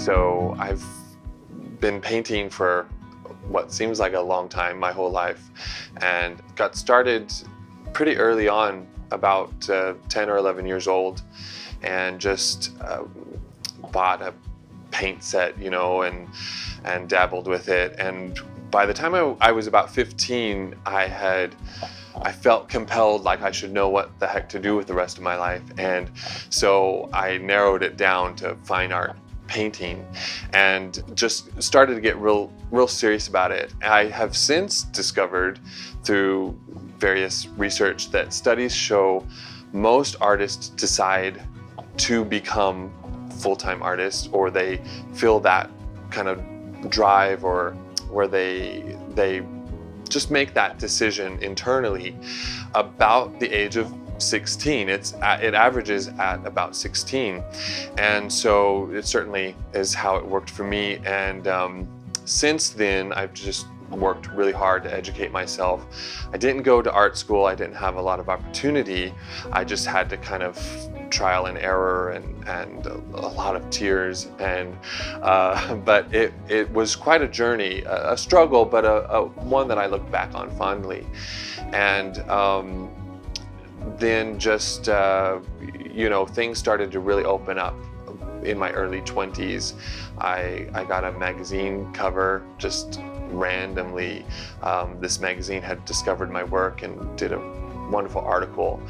so I've been painting for what seems like a long time, my whole life, and got started pretty early on, about 10 or 11 years old, and just bought a paint set, and dabbled with it. And by the time I was about 15, I felt compelled, like I should know what the heck to do with the rest of my life. And so I narrowed it down to fine art painting and just started to get real serious about it. I have since discovered through various research that studies show most artists decide to become full-time artists, or they feel that kind of drive, or where they just make that decision internally about the age of 16. It averages at about 16, and so it certainly is how it worked for me. And since then, I've just worked really hard to educate myself. I didn't go to art school. I didn't have a lot of opportunity. I just had to kind of trial and error and a lot of tears, and but it was quite a journey, a struggle, but a one that I look back on fondly. And then just things started to really open up in my early 20s. I got a magazine cover just randomly. This magazine had discovered my work and did a wonderful article,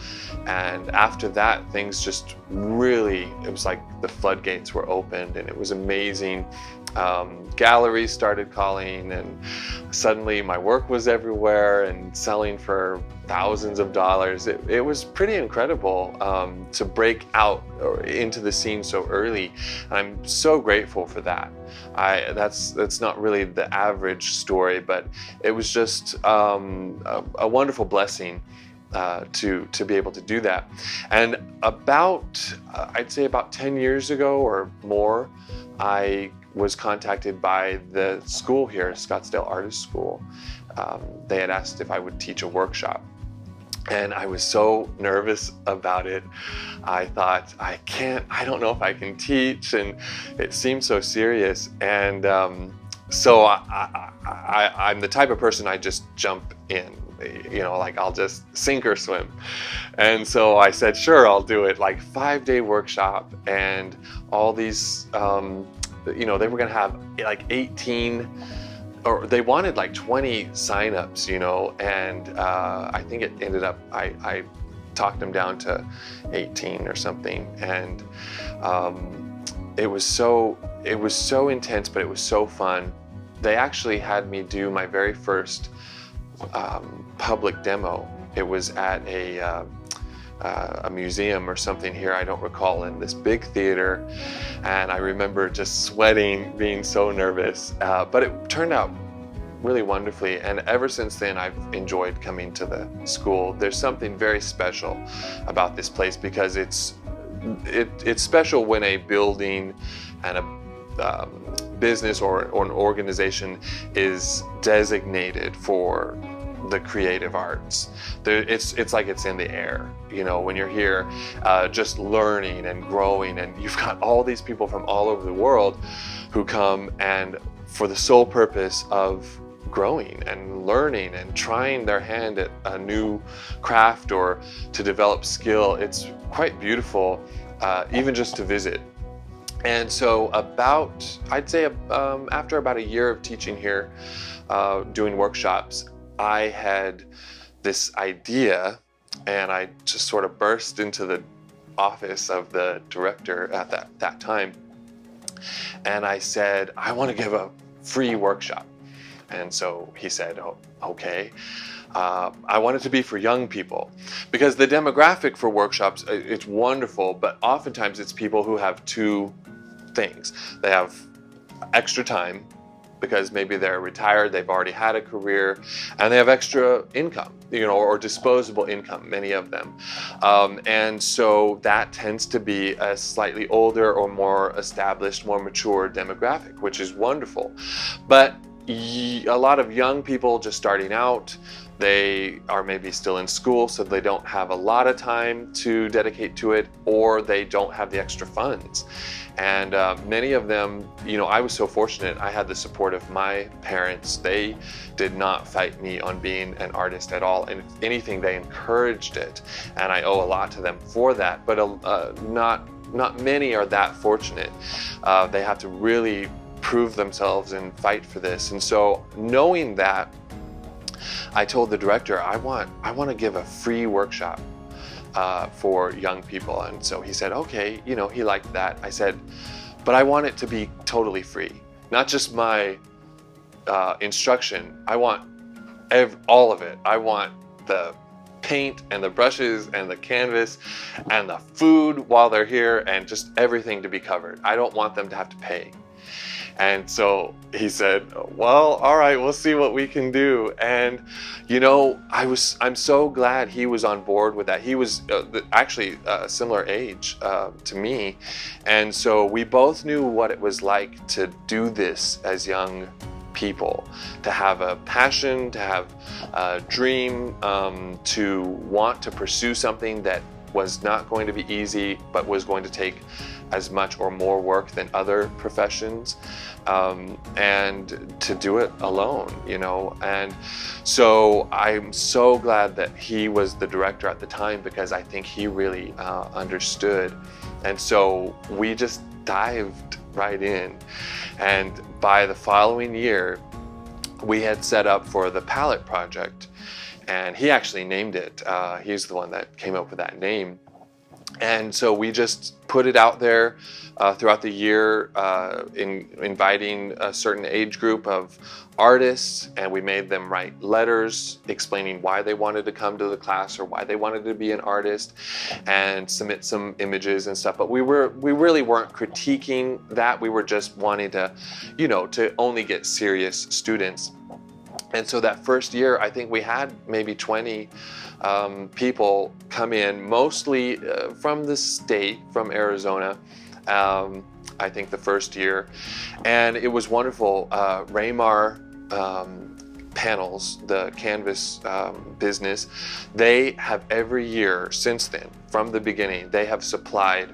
and after that things just really, it was like the floodgates were opened, and it was amazing. Galleries started calling, and suddenly my work was everywhere and selling for thousands of dollars. It was pretty incredible to break out into the scene so early, and I'm so grateful for that. That's not really the average story, but it was just a wonderful blessing to be able to do that. And I'd say about 10 years ago or more, I was contacted by the school here, Scottsdale Artist School. They had asked if I would teach a workshop, and I was so nervous about it. I thought, I don't know if I can teach, and it seemed so serious. And so I'm the type of person, I just jump in, like I'll just sink or swim. And so I said, sure, I'll do it. Like 5-day workshop, and all these, they were gonna have like 18, or they wanted like 20 signups, and I think it ended up, I talked them down to 18 or something. And it was so intense, but it was so fun. They actually had me do my very first public demo. It was at a museum or something here, I don't recall, in this big theater, and I remember just sweating, being so nervous, but it turned out really wonderfully. And ever since then, I've enjoyed coming to the school. There's something very special about this place, because it's special when a building and a business or an organization is designated for the creative arts. It's like it's in the air, when you're here just learning and growing, and you've got all these people from all over the world who come, and for the sole purpose of growing and learning and trying their hand at a new craft or to develop skill. It's quite beautiful, even just to visit. And so I'd say after about a year of teaching here, doing workshops, I had this idea, and I just sort of burst into the office of the director at that time, and I said, I want to give a free workshop. And so he said, oh, okay. I want it to be for young people, because the demographic for workshops, it's wonderful, but oftentimes it's people who have two things. They have extra time, because maybe they're retired, they've already had a career, and they have extra income, or disposable income, many of them. And so that tends to be a slightly older or more established, more mature demographic, which is wonderful. But a lot of young people just starting out, they are maybe still in school, so they don't have a lot of time to dedicate to it, or they don't have the extra funds. And many of them, I was so fortunate. I had the support of my parents. They did not fight me on being an artist at all. And if anything, they encouraged it. And I owe a lot to them for that. But not many are that fortunate. They have to really prove themselves and fight for this. And so knowing that, I told the director, I want to give a free workshop for young people. And so he said, okay, he liked that. I said, but I want it to be totally free, not just my instruction. I want all of it. I want the paint and the brushes and the canvas and the food while they're here, and just everything to be covered. I don't want them to have to pay. And so he said, well, all right, we'll see what we can do. And, I'm so glad he was on board with that. He was actually a similar age to me. And so we both knew what it was like to do this as young people, to have a passion, to have a dream, to want to pursue something that was not going to be easy, but was going to take as much or more work than other professions, and to do it alone, And so I'm so glad that he was the director at the time, because I think he really understood. And so we just dived right in. And by the following year, we had set up for the Pallet project. And he actually named it. He's the one that came up with that name. And so we just put it out there throughout the year, inviting a certain age group of artists, and we made them write letters explaining why they wanted to come to the class or why they wanted to be an artist, and submit some images and stuff. But we really weren't critiquing that. We were just wanting to, to only get serious students. And so that first year, I think we had maybe 20 people come in, mostly from the state, from Arizona, I think the first year. And it was wonderful. Raymar Panels, the canvas business, they have every year since then, from the beginning, they have supplied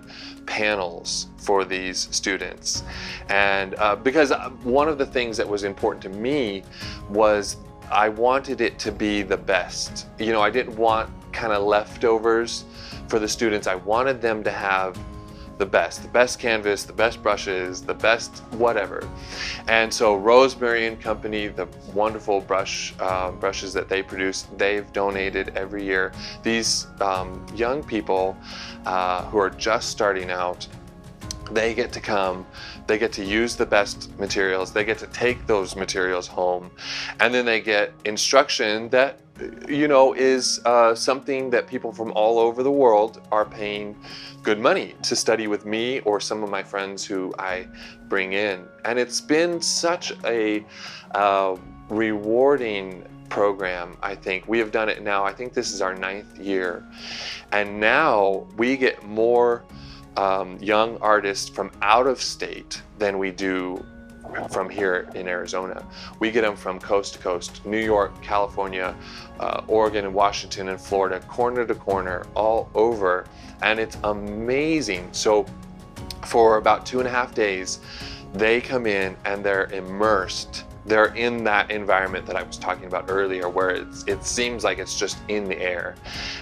panels for these students. And because one of the things that was important to me was I wanted it to be the best. I didn't want kind of leftovers for the students. I wanted them to have the best canvas, the best brushes, the best whatever. And so Rosemary and Company, the wonderful brushes that they produce, they've donated every year. These young people who are just starting out, they get to come, they get to use the best materials, they get to take those materials home, and then they get instruction that is something that people from all over the world are paying good money to study with me or some of my friends who I bring in. And it's been such a rewarding program. I think we have done it now. I think this is our 9th year. And now we get more young artists from out of state than we do from here in Arizona. We get them from coast to coast, New York, California, Oregon and Washington and Florida, corner to corner, all over. And it's amazing. So for about 2.5 days, they come in and they're immersed. They're in that environment that I was talking about earlier, where it seems like it's just in the air.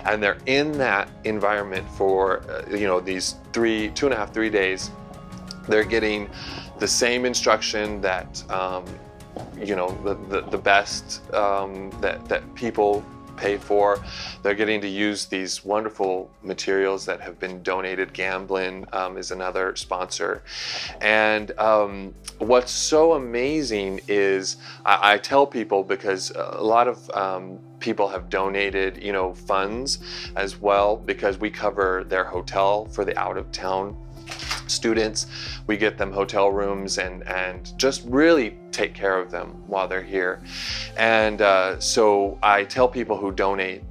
And they're in that environment for these 2.5, 3 days. They're getting the same instruction that the best that people pay for. They're getting to use these wonderful materials that have been donated. Gamblin is another sponsor. And what's so amazing is I tell people, because a lot of people have donated, funds as well, because we cover their hotel for the out-of-town students. We get them hotel rooms and just really take care of them while they're here. And so I tell people who donate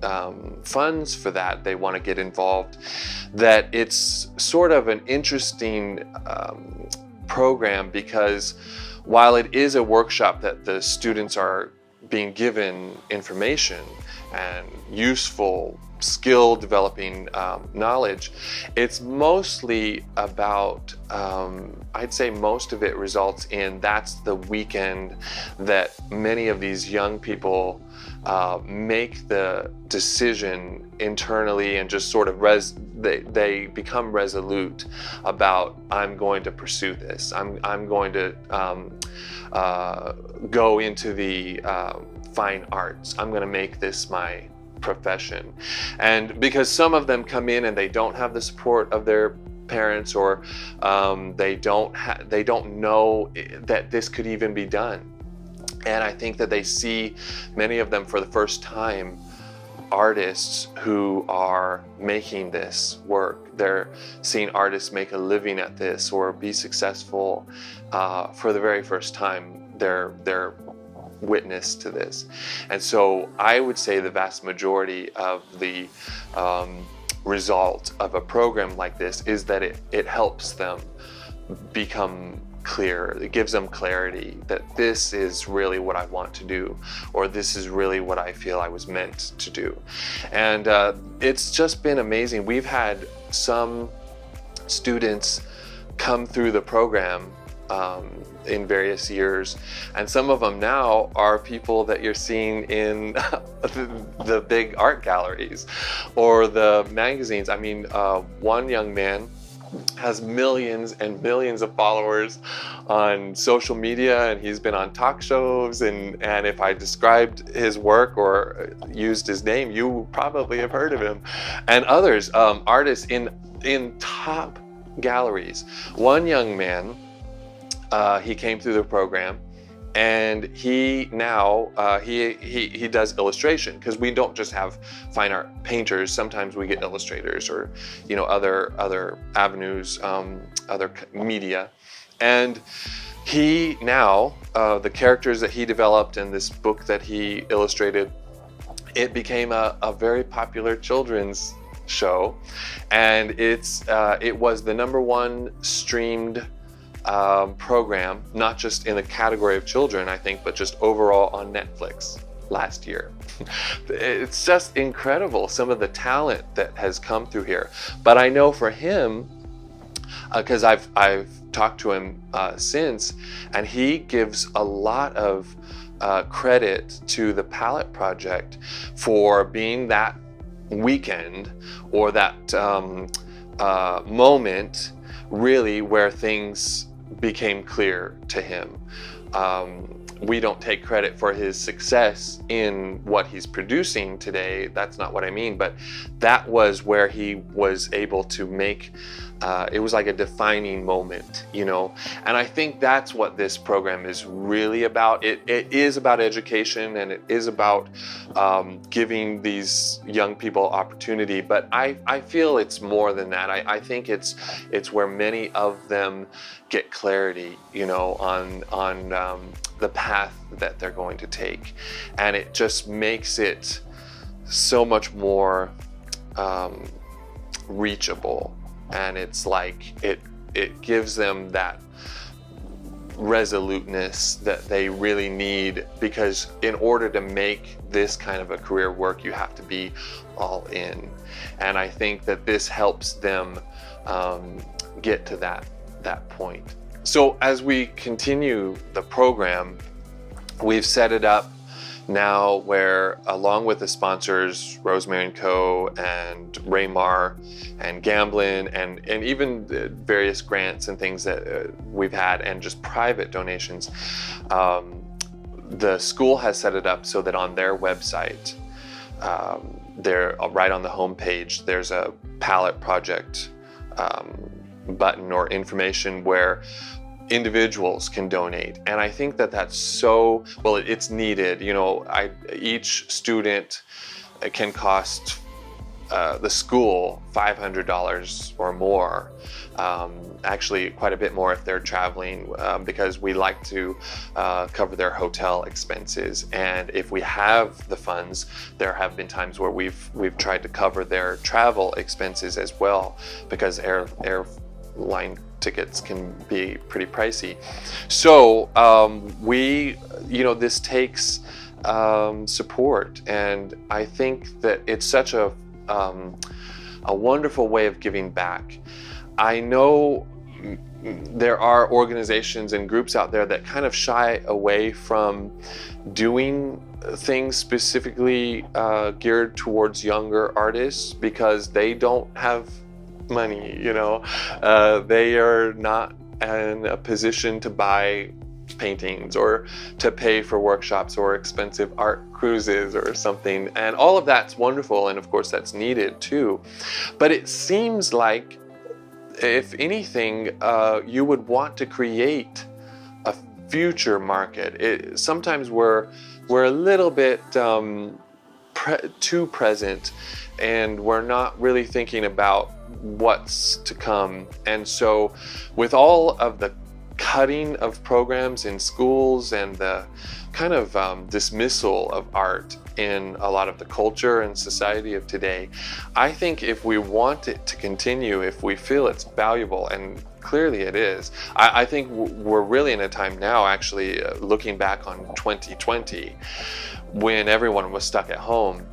funds for that, they want to get involved, that it's sort of an interesting program, because while it is a workshop that the students are being given information and useful skill developing knowledge, it's mostly about, I'd say most of it results in that's the weekend that many of these young people make the decision internally and just sort of they become resolute about, I'm going to pursue this. I'm going to go into the fine arts. I'm going to make this my profession. And because some of them come in and they don't have the support of their parents, or they don't know that this could even be done. And I think that they see, many of them for the first time, artists who are making this work. They're seeing artists make a living at this or be successful for the very first time. They're witness to this. And so I would say the vast majority of the result of a program like this is that it helps them become clear. It gives them clarity that this is really what I want to do, or this is really what I feel I was meant to do. And it's just been amazing. We've had some students come through the program in various years, and some of them now are people that you're seeing in the big art galleries or the magazines. I mean, one young man has millions and millions of followers on social media, and he's been on talk shows, and if I described his work or used his name, you probably have heard of him. And others, artists in top galleries. One young man, he came through the program, and he now he does illustration, because we don't just have fine art painters. Sometimes we get illustrators, or other avenues, other media. And he now the characters that he developed in this book that he illustrated, it became a very popular children's show, and it was the #1 streamed program, not just in the category of children, I think, but just overall on Netflix last year. It's just incredible, some of the talent that has come through here. But I know for him, because I've talked to him since, and he gives a lot of credit to the Pallet project for being that weekend, or that moment really where things became clear to him. We don't take credit for his success in what he's producing today. That's not what I mean, but that was where he was able to make, it was like a defining moment, And I think that's what this program is really about. It is about education, and it is about giving these young people opportunity, but I feel it's more than that. I think it's where many of them get clarity, on the path that they're going to take. And it just makes it so much more reachable. And it's like it gives them that resoluteness that they really need, because in order to make this kind of a career work, you have to be all in. And I think that this helps them get to that point. So as we continue the program, we've set it up now where, along with the sponsors, Rosemary & Co. and Raymar and Gamblin, and even various grants and things that we've had, and just private donations, the school has set it up so that on their website, they're right on the homepage, there's a Pallet project button or information where individuals can donate. And I think that that's so, well, it's needed. Each student can cost the school $500 or more, actually quite a bit more if they're traveling, because we like to cover their hotel expenses. And if we have the funds, there have been times where we've tried to cover their travel expenses as well, because airline tickets can be pretty pricey. So this takes support. And I think that it's such a wonderful way of giving back. I know there are organizations and groups out there that kind of shy away from doing things specifically geared towards younger artists because they don't have money, they are not in a position to buy paintings or to pay for workshops or expensive art cruises or something. And all of that's wonderful, and of course that's needed too. But it seems like, if anything, you would want to create a future market. Sometimes we're a little bit too present, and we're not really thinking about what's to come. And so with all of the cutting of programs in schools and the kind of dismissal of art in a lot of the culture and society of today, I think if we want it to continue, if we feel it's valuable, and clearly it is, I think we're really in a time now, actually, looking back on 2020, when everyone was stuck at home.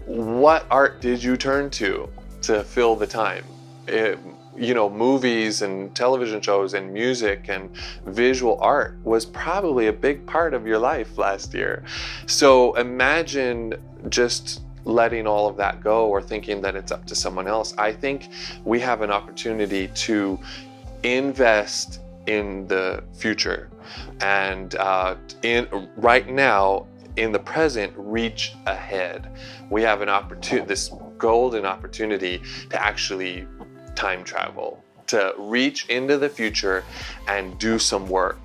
What art did you turn to fill the time? Movies and television shows and music and visual art was probably a big part of your life last year. So imagine just letting all of that go or thinking that it's up to someone else. I think we have an opportunity to invest in the future, and right now, in the present, reach ahead. We have an opportunity, this golden opportunity, to actually time travel, to reach into the future and do some work,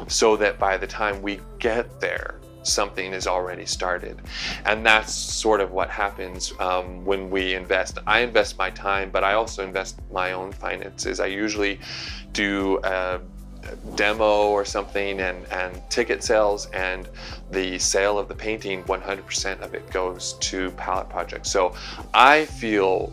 so that by the time we get there, something is already started. And that's sort of what happens when we invest. I invest my time, but I also invest my own finances. I usually do a demo or something and ticket sales, and the sale of the painting, 100% of it goes to Pallet Project. So I feel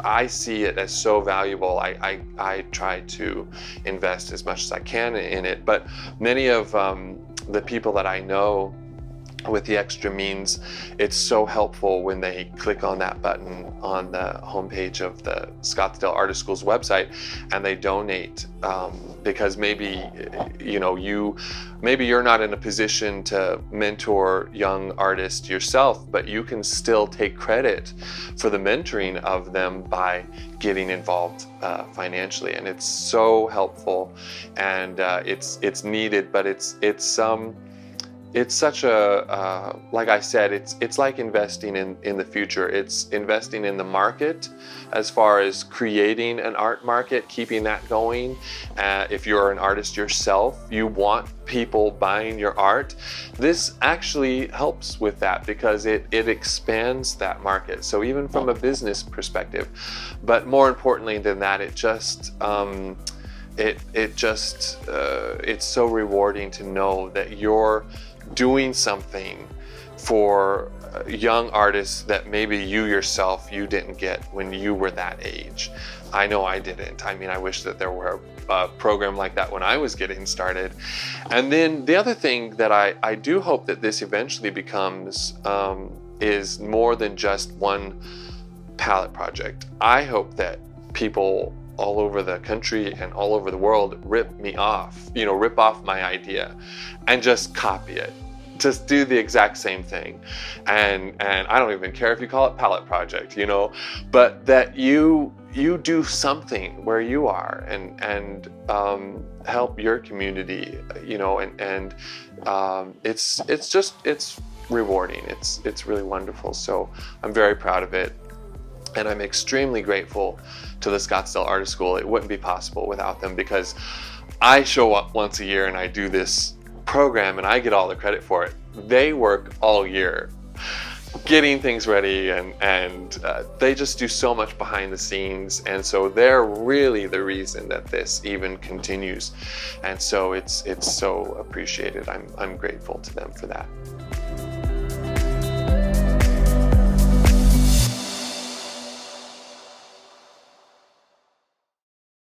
I see it as so valuable. I try to invest as much as I can in it, but many of the people that I know with the extra means, it's so helpful when they click on that button on the homepage of the Scottsdale Artist School's website and they donate, because maybe you're not in a position to mentor young artists yourself, but you can still take credit for the mentoring of them by getting involved financially. And it's so helpful, and it's needed, but it's such a, like I said, it's like investing in the future. It's investing in the market as far as creating an art market, keeping that going. If you're an artist yourself, you want people buying your art. This actually helps with that because it expands that market. So even from a business perspective, but more importantly than that, it's so rewarding to know that you're doing something for young artists that maybe you yourself, you didn't get when you were that age. I know I didn't. I mean, I wish that there were a program like that when I was getting started. And then the other thing that I do hope that this eventually becomes is more than just one Pallet project. I hope that people all over the country and all over the world rip off my idea and just copy it. Just do the exact same thing. And I don't even care if you call it Pallet Project, but that you do something where you are and help your community, and it's rewarding. It's really wonderful. So I'm very proud of it. And I'm extremely grateful to the Scottsdale Artist School. It wouldn't be possible without them, because I show up once a year and I do this program and I get all the credit for it. They work all year getting things ready, and they just do so much behind the scenes. And so they're really the reason that this even continues. And so it's so appreciated. I'm grateful to them for that.